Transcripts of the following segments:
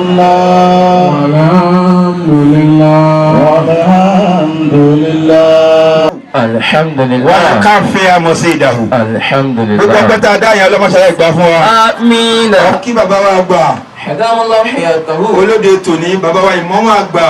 illallah. Walhamdulillah. Alhamdulillah. Wa kafiya musidahu. Alhamdulillah. Gbogbo ọgbẹ́ta dáyà ọlọ́mọṣẹ́ ìgbà fún wa. Amina. Kí bàbá wa gbà. Hadamallahu hayatahu. Olóde tòní bàbá wa ìmáàmù àgbà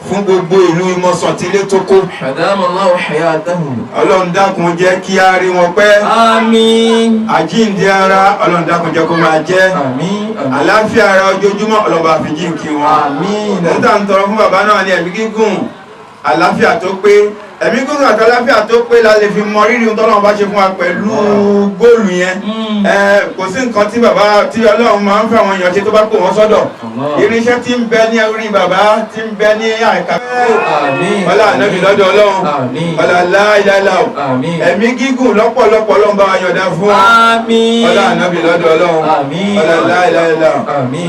fún gbogbo ìlú Imosan tí ilé tó kó. Hadamallahu hayatahu. Ọlọ́run dákun jẹ́ kí a rí wọn pẹ́. Àmín. Àjíǹde ara Ọlọ́run dákun jẹ́ kó máa jẹ́. Àmín. Àlàáfíà ara ojoojúmọ́ Ọlọ́run bá fi jíǹkí wọn. Àmín. Nígbà ń tọrọ fún bàbá náà ní ẹ̀mí gígùn, àlàáfíà tó pé. Ẹ̀mí gígùn àti àlàáfíà tó pé la lè fi mọ rírì ohun tọ́lọ́run bá ṣe fún wa pẹ̀lú góòlù yẹn. Kò sí nǹkan tí bàbá tí Ọlọ́run máa ń fẹ́ àwọn èèyàn ṣe tó bá pè wọ́n sọ́dọ̀. Irinṣẹ́ tí ń bẹ ní orí bàbá tí ń bẹ ní àìká. Ọlá ànábì lọ́dọ̀ Ọlọ́run. Ọlá láìláìlá o. Ẹ̀mí gígùn lọ́pọ̀lọpọ̀ Ọlọ́run bá wa yọ̀dá fún wa. Ọlá ànábì lọ́dọ̀ Ọlọ́run. Ọlá láìláìlá o.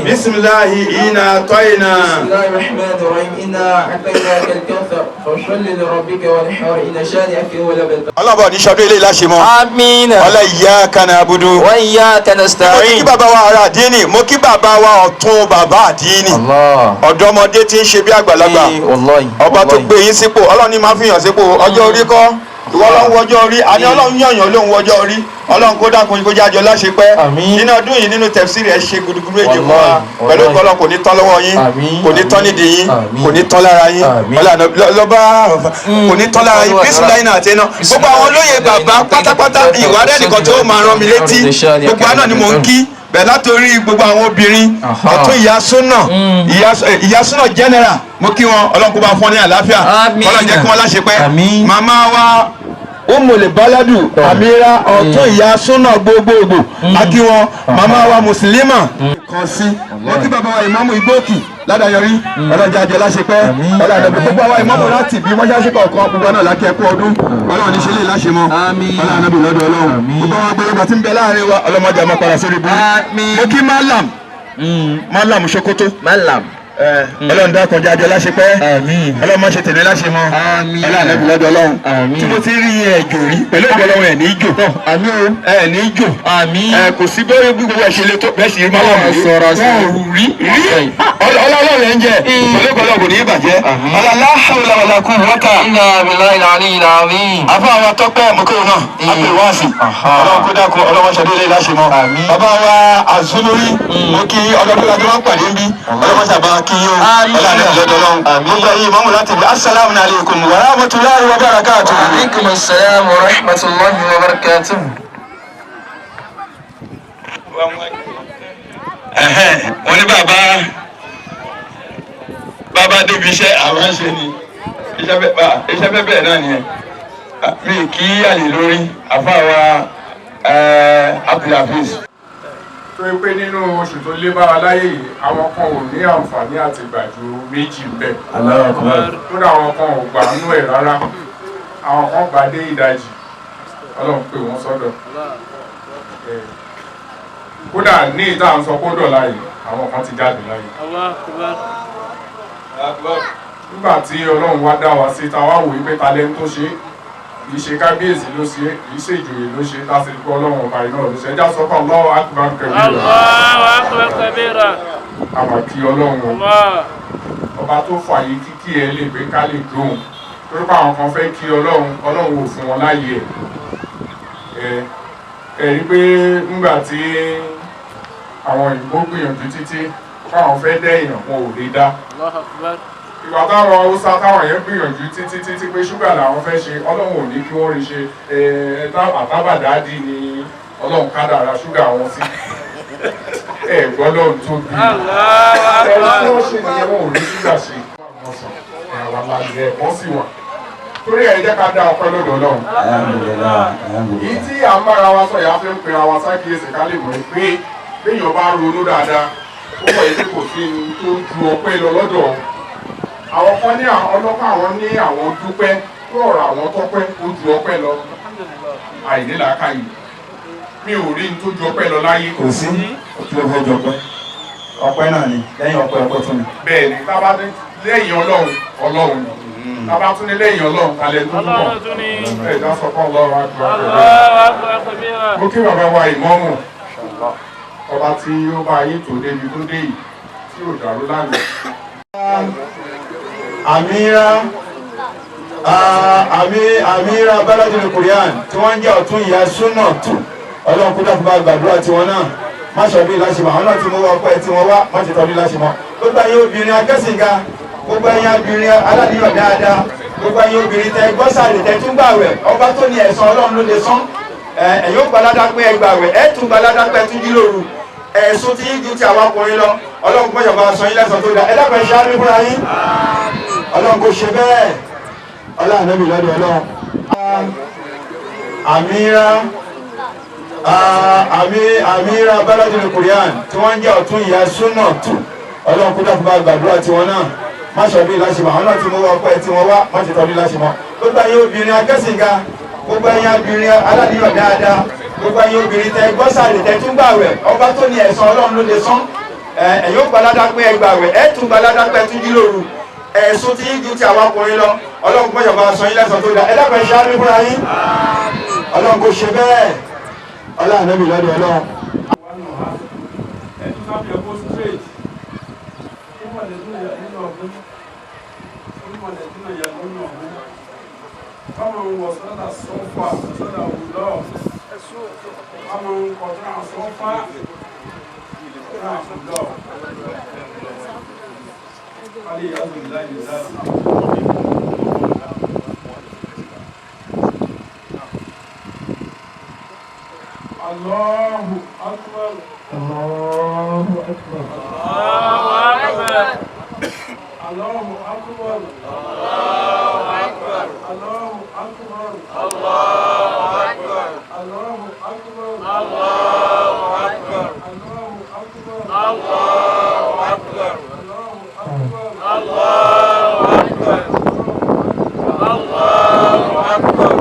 Bísímìláhì iná tọ́yìnà. Bismillahir rahmanir rahim. Inna a'tainaka al-kawthar fasalli li rabbika wanhar inna shani'aka huwal abtar. Ọlọ́bọ̀ ní sọdún ilé ìláṣẹ mọ́. Àmín. Ọlá iyyaka na'budu. Wa iyyaka Mo kí nasta'in. bàbá wa ará àdínì, mo kí bàbá wa ọ̀tún bàbá àdínì. Allah. Ọ̀dọ́mọdé tí ń ṣe bí àgbàlagbà. Wallahi. Ọba tó gbé yín sípò, Ọlọ́run ní máa fi yàn sípò ọjọ́ orí kọ́. Ìwọ Ọlọ́run wọjọ́ orí, àní Ọlọ́run yànyàn lóhun wọjọ́ orí. Ọlọ́run kó dákun kó jájọ láṣẹ pẹ́. Àmín. Nínú ọdún yìí nínú tẹ̀fsírì ẹ̀ ṣe gudugudu èjì fún wa. Wallahi. Pẹ̀lú ọlọ́ kò ní tán lọ́wọ́ yín, Àmín. kò ní tán nídìí yín, Àmín. kò ní tán lára yín. Àmín. Lọ́ba kò ní tán lára yín. Bísíláì náà àti iná. Gbogbo àwọn olóyè bàbá pátápátá ìwà rẹ̀ nìkan tó máa rán mi létí. Gbogbo àná ni mò ń kí. Bẹ́ẹ̀ látòrí gbogbo àwọn obìnrin ọ̀tún ìyá súnà ìyá súnà general mo kí wọn Ọlọ́run kó bá fún ní àlàáfíà Àmín. Ọlọ́run jẹ́ kí wọ́n láṣẹ pẹ́. Àmín. Màmá wa Umule Baladu Amira ọ̀tún ìyá súnà gbogbogbò akí wọn màmá wa Mùsùlùmá kan sí wọ́n kí bàbá wa ìmáàmù Igbókì ládàyọrí Ọlọ́run jẹ́ àjọ láṣẹ pẹ́ Ọlọ́run gbogbo àwọn ìmáàmù láti bí wọ́n ṣáṣẹ́ kọ̀ọ̀kan gbogbo náà lákẹ́ ẹ̀kọ́ ọdún Ọlọ́run ní ṣe lè láṣẹ mọ́ Ọlọ́run nábì lọ́dọ̀ Ọlọ́run gbogbo àwọn gbogbo tí ń bẹ láàrin wa ọlọ́mọdé àmọ́ padà sórí ibú mo kí Malam Sokoto Ọlọ́run dákun jẹ́ àjọ láṣẹ pẹ́ Ọlọ́run má ṣe tèmi láṣẹ mọ́ Ọlọ́run nábì lọ́dọ̀ Ọlọ́run tí mo ti rí ẹ̀jò rí pẹ̀lú ìgbọ́ Ọlọ́run ẹ̀ ní jò ẹ̀ ní jò kò sí bóyá gbogbo ẹ̀ ṣe lè tó bẹ́ẹ̀ sì rí Malam rí Ọlọ́run ẹ̀ ń jẹ́ pẹ̀lú ìgbọ́ Ọlọ́run kò ní í bàjẹ́ la hawla wala quwwata Illa billahi al-aliyyil azim. àbá àwọn tọ́pẹ́ mọ́kòrò náà àpè wáàsì Ọlọ́run kó dákun Ọlọ́run ṣe délé láṣẹ mọ́ bàbá wa Azuluri mo kí ọdọọdún lájọ wọn pàdé ń bí Ọlọ́run ṣàbá kí yóò Ọlọ́run lọ́dọ̀ Ọlọ́run gbogbo yìí mọ́mú láti bí assalamu alaikum wa rahmatullahi wa barakatuh. Alaikum assalam wa rahmatullahi wa barakatuh. wọ́n ní bàbá débi iṣẹ́ àwọn ṣe ni iṣẹ́ fẹ́ bẹ̀rẹ̀ náà nìyẹn mi kí àlè lórí àfáàwà Abdulhafiz. tó yẹ pé nínú oṣù tó lé bára láyé yìí àwọn kan ò ní àǹfààní àti gbàjú méjì bẹ́ẹ̀ kódà àwọn kan ò gbà nú ẹ̀ rárá àwọn kan gbà dé ìdajì Ọlọ́run pè wọ́n sọ́dọ̀ kódà ní ìta à ń sọ kódọ̀ láyé àwọn kan ti jáde láyé nígbà tí Ọlọ́run wá dá wa sí ta wá wòye pé talent tó ṣe kìí ṣe kábíyèsí ló ṣe kìí ṣe ìjòyè ló ṣe tá a sì rí pé Ọlọ́run ọba iná ló ṣe ẹjá sọ́kàn Allahu akbar kabira àmọ́ kí Ọlọ́run ọba tó fààyè kíkí ẹ lè pé ká lè gbóhùn torí pé àwọn kan fẹ́ kí Ọlọ́run ò fún wọn láàyè ẹ rí pé nígbà tí àwọn òyìnbó gbìyànjú títí fáwọn fẹ́ dẹ́yìn wọn ò lè dá ìgbà táwọn Haúsá táwọn yẹn gbìyànjú títí pé ṣúgà làwọn fẹ́ ṣe Ọlọ́run ò ní kí wọ́n rí ṣe àtàbàdàdì ni Ọlọ́run kádàrá ṣúgà wọn sí gbọ́ lọ́run tó bí tí wọ́n ṣe nìyẹn wọn ò ní ṣúgà ṣe àwọn alàgbẹ̀ wọ́n sì wà torí ẹ̀ jẹ́ ká dá ọpẹ́ lọ́dọ̀ Ọlọ́run yìí tí à ń bára wa sọ ìyá fi ń pera wa sákìyèsí ká lè mọ̀ pé béèyàn bá ronú dáadáa ó mọ̀ èdè kò sí ní tó ju ọpẹ́ lọ lọ́dọ̀ àwọn kan ní ọlọ́pàá àwọn ní àwọn dúpẹ́ tó ọ̀rọ̀ àwọn tọ́pẹ́ ó ju ọpẹ́ lọ àìnílàákàyè mi ò rí ní tó ju ọpẹ́ lọ láyé. kò sí tí ó fẹ́ jọ ọpẹ́ náà ni lẹ́yìn ọpẹ́ tún ni. bẹ́ẹ̀ ni tábà lẹ́yìn Ọlọ́run ni tábà tún ní lẹ́yìn Ọlọ́run kalẹ̀ tó túbọ̀ ẹ̀ já sọ fún Ọlọ́run àgbà. mo kí bàbá wa ìmáàmù ọba tí ó bá ayé tó débi tó dé yìí tí ò dàrú lánàá. Amira Baladil Quran tí wọ́n ń jẹ́ ọ̀tún ìyá súnà tù ọlọ́run kó dàpọ̀ bá gbàdúrà tiwọn náà má sọ bí láṣìmọ̀ àwọn náà tí mo wọ ọkọ ẹ tí wọ́n wá má ti tọ́ bí láṣìmọ̀ gbogbo ẹ̀yin obìnrin akẹ́sìnga gbogbo ẹ̀yin obìnrin aládìyọ̀ dáadáa gbogbo ẹ̀yin obìnrin tẹ gbọ́sàlẹ̀ tẹ tún gbà wẹ̀ ọba tó ní ẹ̀san ọlọ́run ló lè san ẹ̀yin ó gbalada pé ẹ gbà wẹ̀ ẹ̀ tún gbalada pé ẹ tún jí lóru ẹ̀sùn tí yín ju ti àwọn ọkùnrin lọ ọlọ́run kó ṣàbà sọ yín lẹ́san tó dáa ẹ dákun ẹ ṣe àmì fúnra yín ọlọ́run kó ṣe bẹ́ẹ̀ ọlọ́run ànábì lọ́dọ̀ ọlọ́run. Amira Baladil Quran tí wọ́n ń jẹ́ ọ̀tún ìyá súnà tù ọlọ́run kó dàpọ̀ bá gbàdúrà tiwọn náà má sọ bí láṣìmọ̀ àwọn náà tí mo wọ ọkọ ẹ tí wọ́n wá má ti tọ́ bí láṣìmọ̀ gbogbo ẹ̀yin obìnrin akẹ́sìnga gbogbo ẹ̀yin obìnrin aládìyọ̀ dáadáa gbogbo ẹ̀yin obìnrin tẹ gbọ́sàlẹ̀ tẹ tún gbà wẹ̀ ọba tó ní ẹ̀san ọlọ́run ló lè san ẹ̀yin ó gbalada pé ẹ gbà wẹ̀ ẹ̀ tún gbalada pé ẹ tún jí lóru ẹ̀sùn tí yín ju ti àwọn ọkùnrin lọ ọlọ́run kó ṣàbà sọ yín lẹ́san tó dáa ẹ dákun ẹ ṣe àmì fúnra yín ọlọ́run kó ṣe bẹ́ẹ̀ ọlọ́run ànábì lọ́dọ̀ ọlọ́run. Allahu Akbar. Allahu Akbar. Allahu Akbar. Allahu Akbar. Allahu Akbar. Allahu Akbar. Allahu Akbar. Allahu Akbar. Allahu Akbar. Allahu Akbar. Allahu Akbar. Allahu Akbar. Allahu Akbar.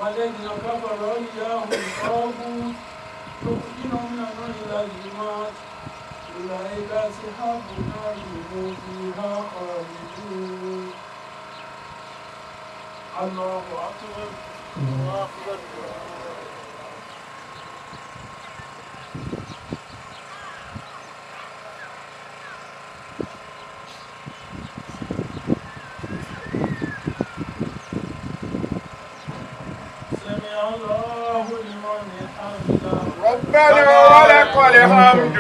والذين كفروا أولياءهم الطاغوت يخرجونهم من النور إلى الظلمات أولئك أصحاب النار هم فيها خالدون. الله أكبر. الله أكبر. الله لمن حمده ربنا ولك الحمد.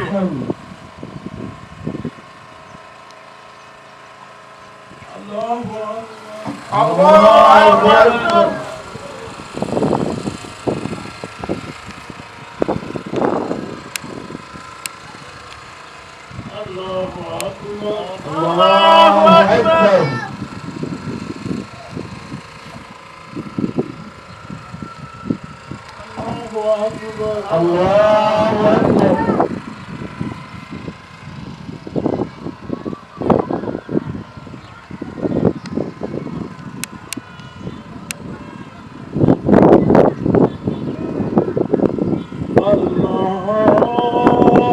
الله أكبر. الله أكبر. الله أكبر. الله أكبر. الله أكبر. الله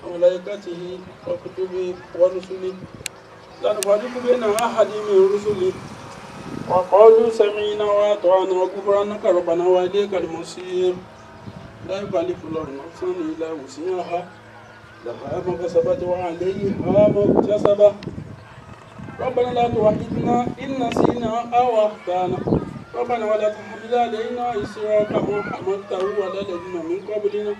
وملائكته وكتبه ورسله لا نفرق بين أحد من رسله وقالوا سمعنا وأطعنا وغفرانك ربنا وإليك المصير لا يكلف الله نفسا إلا وسعها لها ما كسبت وعليها ما اكتسبت ربنا لا تؤاخذنا إن نسينا أو أخطأنا ربنا ولا تحمل علينا إصرا كما حملته على الذين من قبلنا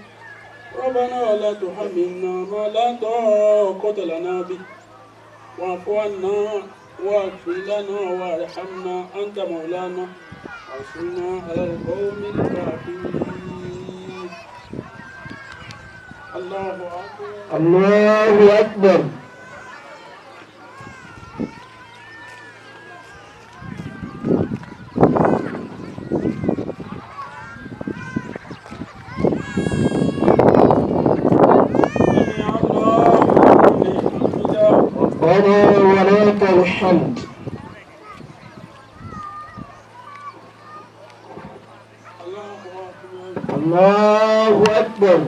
ربنا ولا تحملنا ما لا طاقة لنا به واعف عنا واغفر لنا وارحمنا أنت مولانا وانصرنا على القوم الكافرين. الله أكبر. الله أكبر. ربنا ولك الحمد. الله أكبر.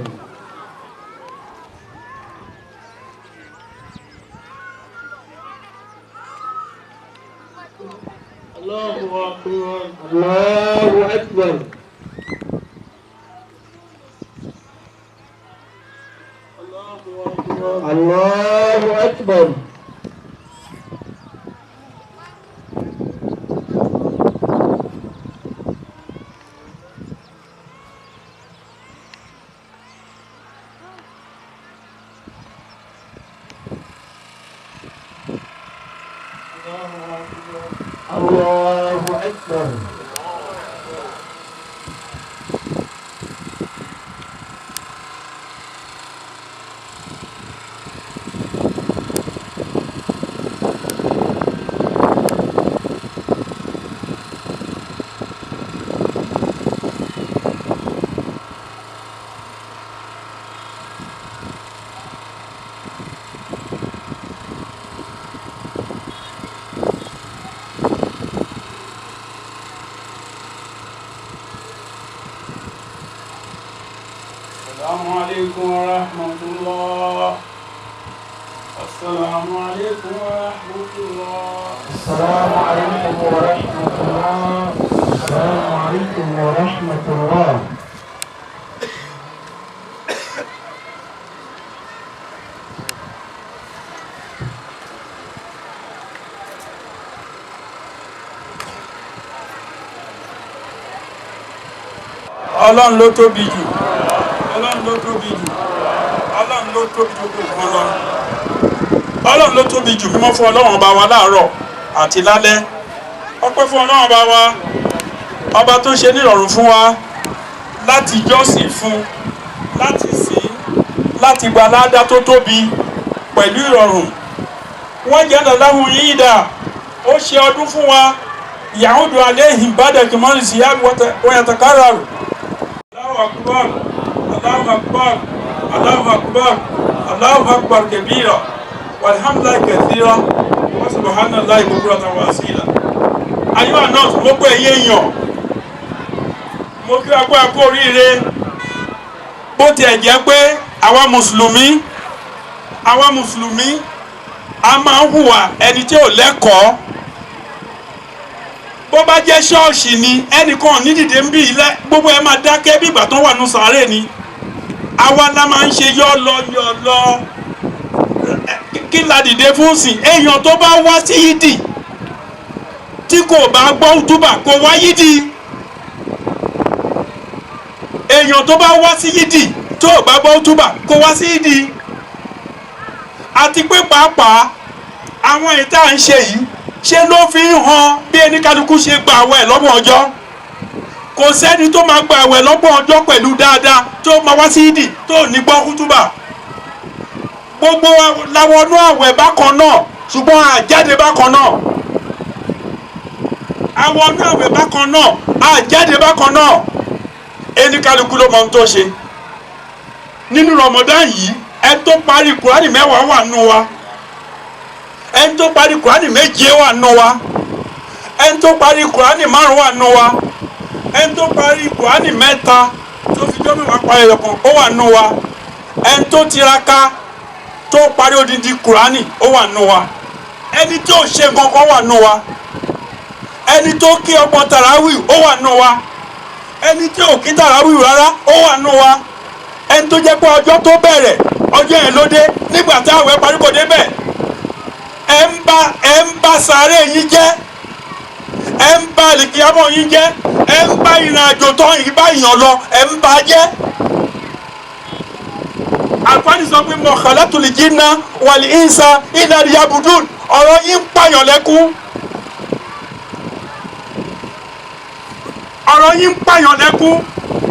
الله أكبر. الله أكبر. الله أكبر. الله أكبر. السلام عليكم ورحمة الله. السلام عليكم ورحمة الله. السلام عليكم ورحمة الله. السلام عليكم ورحمة الله. Ọlọ́run ló tóbi jù. Ọlọ́run ló tóbi jù. Ọlọ́run ló tóbi jù gbogbo lọ. Ọlọ́run ló tóbi jù. Mímọ́ fún Ọlọ́run ọba wa láàárọ̀ àti lálẹ́. Ọpẹ́ fún Ọlọ́run ọba wa. Ọba tó ṣe nírọ̀rùn fún wa láti jọ́sìn fún, láti sìn, láti gba ládá tó tóbi pẹ̀lú ìrọ̀rùn. Wọ́n jẹ́ lọ́láhùn yín dà. Ó ṣe ọdún fún wa. Yahudu alayhim bada kimani siyam wa yatakarraru. Allahu akbar. Allahu akbar. Allahu akbar. Allahu akbar kabira. Walhamdulillahi kathira. Wa subhanallahi bukratan wa asila. Ayo announce mo pe èyàn. Mo kí wa kú oríire. Bó tiẹ̀ jẹ́ pé àwa Mùsùlùmí a máa ń hùwà ẹni tí ò lẹ́kọ̀ọ́. Bó bá jẹ́ ṣọ́ọ̀ṣì ni ẹnìkan ní dìde ń bí ilẹ̀ gbogbo ẹ máa dákẹ́ bí ìgbà tó wà nù sàárè ni. Àwa la máa ń ṣe yọ́ lọ kí la dìde fún sìn. Èèyàn tó bá wá sí yídì tí kò bá gbọ́ útúbà kò wá yídì. Èèyàn tó bá wá sí yídì tó bá gbọ́ útúbà kò wá sí yídì. Àti pé pàápàá àwọn ìta ń ṣe yìí ṣe ló fi ń hàn bí ẹni kálukú ṣe gba àwẹ̀ lọ́gbọ̀n ọjọ́. Kò sẹ́ni tó máa gba àwẹ̀ lọ́gbọ̀n ọjọ́ pẹ̀lú dáadáa tó máa wá sí ìdì tó ní gbọ́ kútúbà. Gbogbo làwọnú àwẹ̀ bákan náà ṣùgbọ́n àjáde bákan náà. Àwọnú àwẹ̀ bákan náà àjáde bákan náà. Ẹni kálukú ló mọ ohun tó ṣe. Nínú Ramadan yìí ẹni tó parí kùránì 10 wà nù wa, ẹni tó parí kùránì 7 wà nù wa, ẹni tó parí kùránì 5 wà nù wa, ẹni tó parí kùránì 3 tó fi jọ́ mẹ́wàá parí ẹ̀yọ̀kan ó wà nù wa, ẹni tó tiraka tó parí odindi kùránì ó wà nù wa, ẹni tó ṣe kankan wà nù wa, ẹni tó kí ọgbọ̀n tàràwì ó wà nù wa, ẹni tí ò kí tàràwì rárá ó wà nù wa, ẹni tó jẹ́ pé ọjọ́ tó bẹ̀rẹ̀ ọjọ́ yẹn ló dé nígbà tí àwẹ̀ parí kò débẹ̀. ẹ ń bá sàárè yín jẹ́, ẹ ń bá àlìkìyámọ̀ yín jẹ́, ẹ ń bá ìrìn àjò tó yìí bá yàn lọ ẹ ń bá jẹ́. àlùfáàní sọ pé mo khalaqtul jinna wal insa illa liya'budun, ọ̀rọ̀ yín ń pààyàn lẹ́kún. ọ̀rọ̀ yín ń pààyàn lẹ́kún.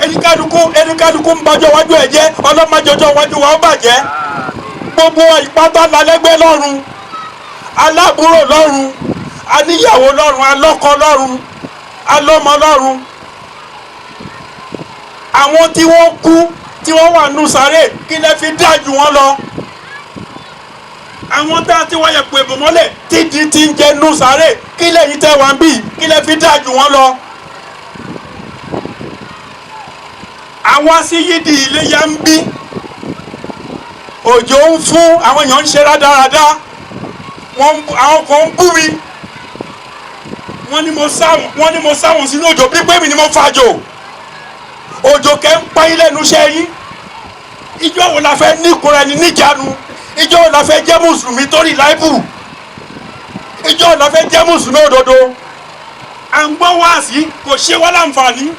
ẹnikálukú ń bàjọ́ wájú ẹ̀ jẹ́, ọlọ́mọdéjọ́ wájú wa ó bàjẹ́. gbogbo ìpátá lálẹ́gbẹ́ lọ́rùn, aláàbúrò lọ́rùn, aníyàwó lọ́rùn, alọ́kọ lọ́rùn, alọ́mọ lọ́rùn. àwọn tí wọ́n kú tí wọ́n wà nù sáré kí lẹ fi dá jù wọ́n lọ. àwọn tá a ti wáyẹ̀ pé bòmọ́lẹ̀ títí tí ń jẹ nù sáré kí lẹ́yìn tẹ́ wá ń bì kí lẹ fi dá jù wọ́n lọ. àwọn sí yídì Iléyá ń bí òjò ń fún àwọn èèyàn ń ṣe rádaràda, àwọn kan ń bú mi, wọ́n ní mo sáwọn sínú òjò bí pé mi ni mo fàjò. òjò kẹ́ ń pa yín lẹ́nu iṣẹ́ yín. ìjọ wo la fẹ́ níkùnrin ẹni níjànú? ìjọ wo la fẹ́ jẹ́ mùsùlùmí torí láìpù? ìjọ wo la fẹ́ jẹ́ mùsùlùmí òdodo? à ń gbọ́ wáàsí kò ṣe wá láǹfààní.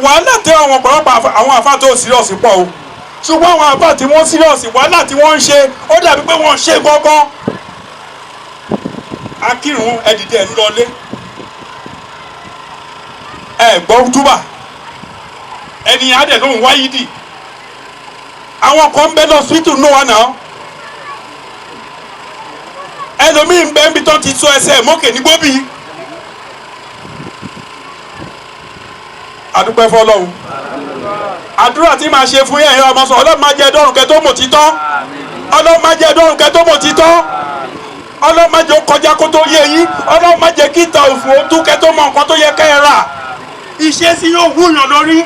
wàhálà tẹ àwọn ọ̀pọ̀lọpọ̀ àwọn àfáà tó sírọ̀sì pọ̀ o, ṣùgbọ́n àwọn àfáà tí wọ́n sírọ̀sì wàhálà tí wọ́n ń ṣe ó dàbí pé wọ́n ṣe gángan. akírun ẹ̀dìdì ẹ̀ ń lọlé ẹ̀ gbọ́ túbà ẹnìyàn á dẹ̀ ló ń wáyé dì. àwọn kan ń bẹ lọ síìtù nù wà náà, ẹlòmíín bẹ́ẹ̀ ń bí tán ti sọ ẹsẹ̀ mọ́kè ní gbóbi. adúpẹ́ fọlọ́run. àdúrà tí màá ṣe fún yẹn ẹ̀rọ ọmọ sọ ọlọ́run máa jẹ́ dọ́rùn kẹ́ tó mọ̀ títọ́, ọlọ́run máa jẹ́ dọ́rùn kẹ́ tó mọ̀ títọ́, ọlọ́run máa jẹ́ kọjá kó tó yé yín, ọlọ́run máa jẹ́ kí ìta òfò ó tú kẹ́ tó mọ nǹkan tó yẹ kẹ́ ẹ rà. ìṣesí yóò wúyàn lórí.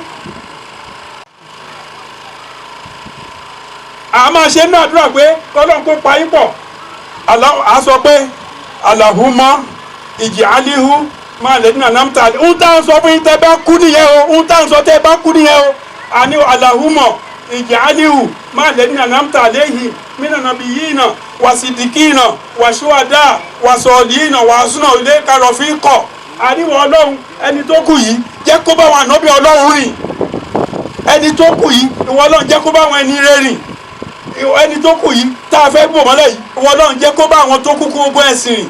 a máa ṣe ní àdúrà pé ọlọ́run kó pa yín pọ̀. a sọ pé Allahumma ij'alhu máa lè nínú ànámtà ń tá ń sọ fún yín tẹ́ bá kú nìyẹn o, ń tá ń sọ tẹ́ bá kú nìyẹn o. àní Allahumma ij'alhu máa lè nínú ànámtà alayhi mina nabiyyina wa siddiqina wa shuhada wa salihina wa hasuna ilayka rafiqa. àníwọ̀ ọlọ́run ẹni tó kù yìí jẹ́ kó bá wọn ànábì ọlọ́run rìn, ẹni tó kù yìí ìwọ ọlọ́run jẹ́ kó bá wọn ẹni rẹ̀ rìn, ẹni tó kù yìí tá a fẹ́ bò mọ́lẹ̀ yìí ìwọ ọlọ́run jẹ́ kó bá àwọn tó kú kú gbogbo ẹ̀sìn rìn.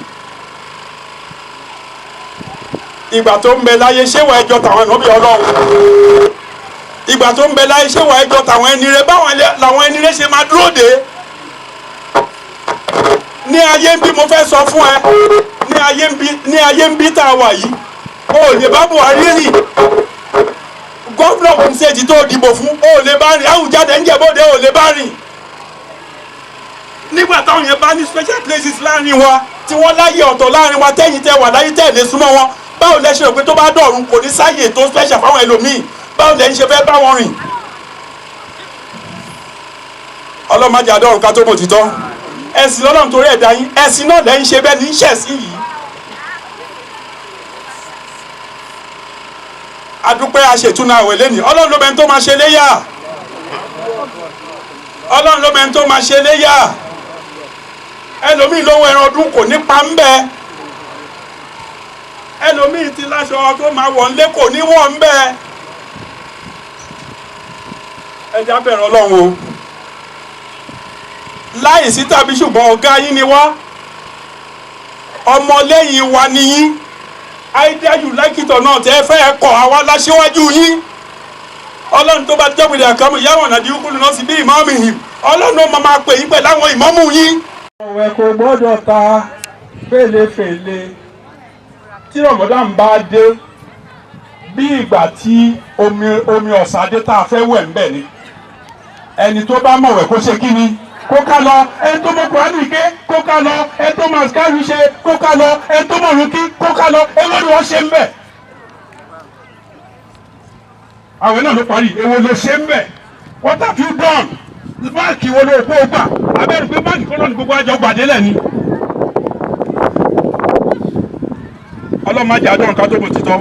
ìgbà tó ń bẹ láyé ṣé wàá ẹjọ́ tàwọn ànábì ọlọ́run? ìgbà tó ń bẹ láyé ṣé wàá ẹjọ́ tàwọn ẹni rẹ̀? báwọn làwọn ẹni rẹ̀ ṣe máa dúró dé? ní ayé ń bí mo fẹ́ sọ fún ẹ, ní ayé ń bí tá a wà yìí o ò lè bá Buhari rìn. gómìnà Ògùn ṣèjì tó dìbò fún o ò lè bá rìn, Àwùjalẹ̀ ń Ìjẹ̀bú Òde o ò lè bá rìn. nígbà táwọn yẹn bá ní special places láàrin wa tí wọ́n láyé ọ̀tọ̀ láàrin wa tẹ́yìn tẹ́ wà láyé tẹ́ lè súnmọ́ wọn, báwo lẹ ṣe rò pé tó bá dọ̀run kò ní sáyè tó special fáwọn ẹlòmíì? báwo lẹ ń ṣe fẹ́ bá wọn rìn? ọlọ́mọdé àdọ́run ká tó mọ̀ títọ́. ẹ̀sìn lọ́lọ́run torí ẹ̀dá yín, ẹ̀sìn náà lẹ́ ń ṣe bẹ́ẹ̀ ní ṣẹ̀sìn yìí. adúpẹ́ aṣètúnú àwẹ̀ lẹ́nìí, ọlọ́run ló mẹ́ni tó máa ṣe léyà, ọlọ́run ló mẹ́ni tó máa ṣe léyà. ẹlòmíì lówó ẹran ọdún kò ní pa ń bẹ́ẹ̀, ẹlòmíì ti láṣọ tó máa wọ̀ ńlé kò ní wọ̀ ń bẹ́ẹ̀. ẹja bẹ̀rẹ̀ ọlọ́run o, láì sí tàbí ṣùgbọ́n ọ̀gá yín ni wá, ọmọlẹ́yìn wa ni yín, either you like it or not ẹ fẹ́ kọ̀ àwa láṣíwájú yín. ọlọ́run tó bá jẹ́pẹ̀lú àkàmù yàwọn nàdí kúlù náà sí bí ìmáàmù yìí, ọlọ́run ó máa pè yín pẹ̀lú àwọn ìmáàmù yín. ọ̀wẹ̀ kò gbọ́dọ̀ ta fèlèfèlè tí Ramadan bá dé bí ìgbà tí omi ọ̀sàdé tá a fẹ́ wẹ̀ ń bẹ̀ ni ẹni tó bá mọ̀wẹ̀ kó ṣe kí ni kó ká lọ, ẹni tó mọ̀ Kùránì ké kó ká lọ, ẹni tó mọ̀ àsìkárù ṣe kó ká lọ, ẹni tó mọ̀ rúkí kó ká lọ, èwo ni wọ́n ṣe ń bẹ̀. àwẹ̀ náà ló parí, èwo ló ṣe ń bẹ̀. what have you done? báàkì wo ló kó o gbà abẹ́rù pé báàkì kọ́ náà ni gbogbo àjọ gbàdélẹ̀ ni. ọlọ́mọdé àjọ nǹkan tó bò títọ́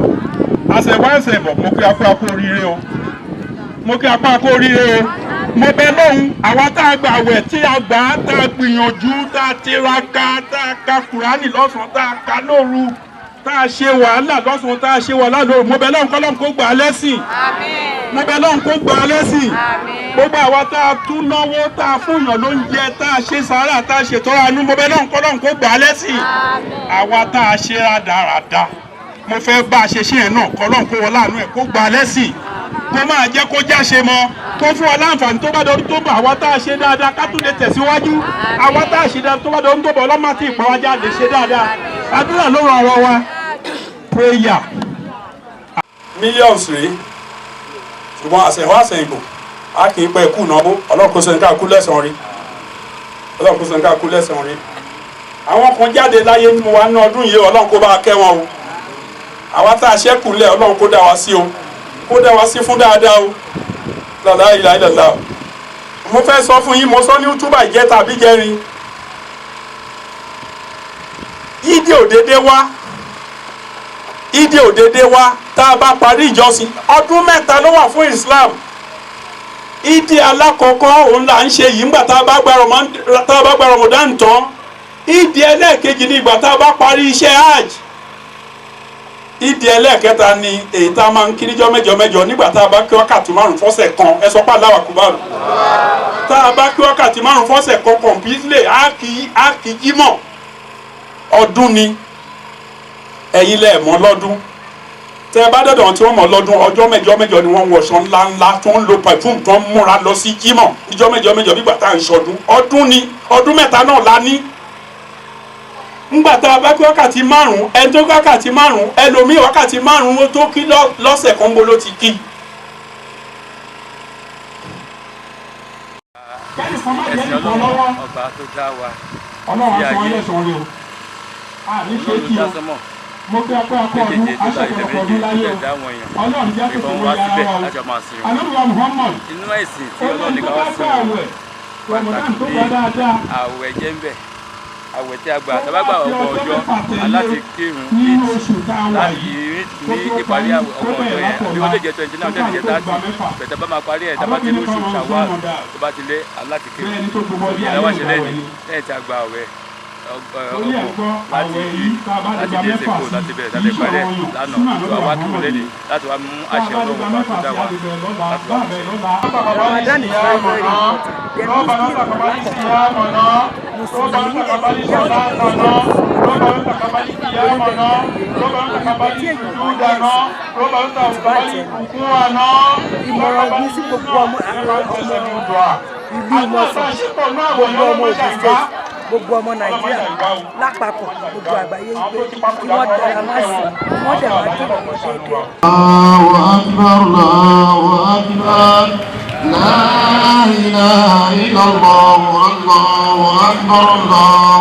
àṣẹwá ẹ̀sẹ̀ bọ̀ mo kí apá kó oríire o, mo kí apá kó oríire o. mo bẹ lóhùn àwa tá a gbà wẹ̀ tí a gbà á tá a gbìyànjú tá a tiraka tá a ka Kùránì lọ́sàn-án tá a ka lóru tá a ṣe wàhálà lọ́sàn-án tá a ṣe wàhálà lóru. mo bẹ lóhùn kọ́lọ́hùn kó gbà á lẹ́sìn. mo bẹ lóhùn kó gbà á lẹ́sìn. gbogbo àwa tá a tún náwó tá a fún yàn lóúnjẹ tá a ṣe sàárà tá a ṣètọ́ra àánú mo bẹ lóhùn kọ́lọ́hùn kó gbà á lẹ́sìn. àwa tá a ṣe rádaràda mo fẹ́ bá a ṣe ṣe yẹn náà kọ́lọ́hùn kó wọlé àánú ẹ̀ kó gbà á lẹ́sìn. kó máa jẹ́ kó jáṣe mọ́ kó fún wa láǹfààní tó bá dọdún tó bọ̀ àwa tá a ṣe dáadáa ká tún lè tẹ̀síwájú àwa tá a ṣe dáadáa tó bá dọdún tó bọ̀ ọlọ́mọ àti ìpàwájà lè ṣe dáadáa. àdúrà ló ràn ọ̀rọ̀ wa prayer. millions rèé ṣùgbọ́n àṣẹ̀wá àṣẹ̀yìnbó a kì í pẹ́ kú náwó ọlọ́kùnrin sẹ́ńkà kú lẹ́sàn-án rí ọlọ́kùnrin sẹ́ńkà kú lẹ́sàn-án rí. àwọn kan jáde láyé nínú wa ní ọdún yìí ọlọ́run kó bá a kẹ́ wọn o àwa tá a ṣẹ́kù lẹ̀ ọlọ́run kó dá wa sí o kó dá wa sí fún dáadáa o lọ́la ìlà ìlàlá. mo fẹ́ sọ fún yín mo sọ ní túbà jẹ́ tàbí jẹrin ìdí òdédé wá tá a bá parí ìjọsìn ọdún mẹ́ta ló wà fún Islam. ìdí alákọ̀ọ́kọ́ òun là ń ṣe yìí ńgbà tá a bá gba Ramadan tán. ìdí ẹlẹ́ẹ̀kejì ní ìgbà tá a bá parí iṣẹ́ hajj. ìdí ẹlẹ́ẹ̀kẹta ni èyí tá a máa ń kí níjọ́ mẹ́jọ nígbà tá a bá kí wákàtí márùn fọ́sẹ̀ kan ẹ sọ pé Allahu Akbar. tá a bá kí wákàtí márùn fọ́sẹ̀ kan completely á kì í jímọ̀ ọdún ni ẹ̀yin lẹ̀ mọ́ lọ́dún. tẹ ẹ bá dọ̀dọ̀ tí wọ́n mọ̀ lọ́dún ọjọ́ mẹ́jọ ni wọ́n ń wọṣọ ńláńlá tó ń lo perfume tó ń múra lọ sí jímọ̀ ìjọ́ mẹ́jọ nígbà tá à ń ṣọdún ọdún ni ọdún mẹ́ta náà la ní. ńgbà tá a bá kí wákàtí márùn ẹni tó wákàtí márùn ẹlòmíì wákàtí márùn ó tó kí lọ́sẹ̀ kan gbó ló ti kí. ẹ̀sìn ọlọ́run ọba tó dá wa sí ayé olùdásọ́mọ̀ mo kí apá akọ ọdún aṣọ́kọ̀ọ́kọ́ ọdún láyé o ọlọ́run jẹ́ kó sọ̀rọ̀ yàrá wa o alóòwà Muhammad inú ẹ̀sìn tí ọlọ́run ní ká wá sí pàtàkì pé àwẹ̀ jẹ́ ń bẹ̀ àwẹ̀ tí a gbà tá a bá gbà ọgbọ̀n ọjọ́ aláti kírun láti ní ìparí ọgbọ̀n ọjọ́ yẹn àbí ó lè jẹ́ 29 ó lè jẹ́ 30 bẹ̀tẹ̀ bá máa parí ẹ̀ tá a bá ti ní oṣù Ṣawwal tó bá ti lé aláti kírun ìyẹn wá ṣe lẹ́yìn tí a gbà ọ̀wẹ́ láti dé sèkó láti bẹ̀rẹ̀ láti parí ẹ̀ lánàá tó wá kúrò lẹ́yìn láti wá mú àṣẹ ọlọ́run bá tó dá wa láti wá mú. Ramadan is very very ìmọ̀ràn mi sí gbogbo ọmọ ìlú Imosan gbogbo ọmọ Ògùn State gbogbo ọmọ Nàìjíríà lápapọ̀ gbogbo àgbáyé wípé kí wọ́n dára má sí wọ́n dẹ̀ wá tó ọmọ déédéé. Allahu Akbar, Allahu Akbar, la ilaha illallah, Allahu Akbar, Allah.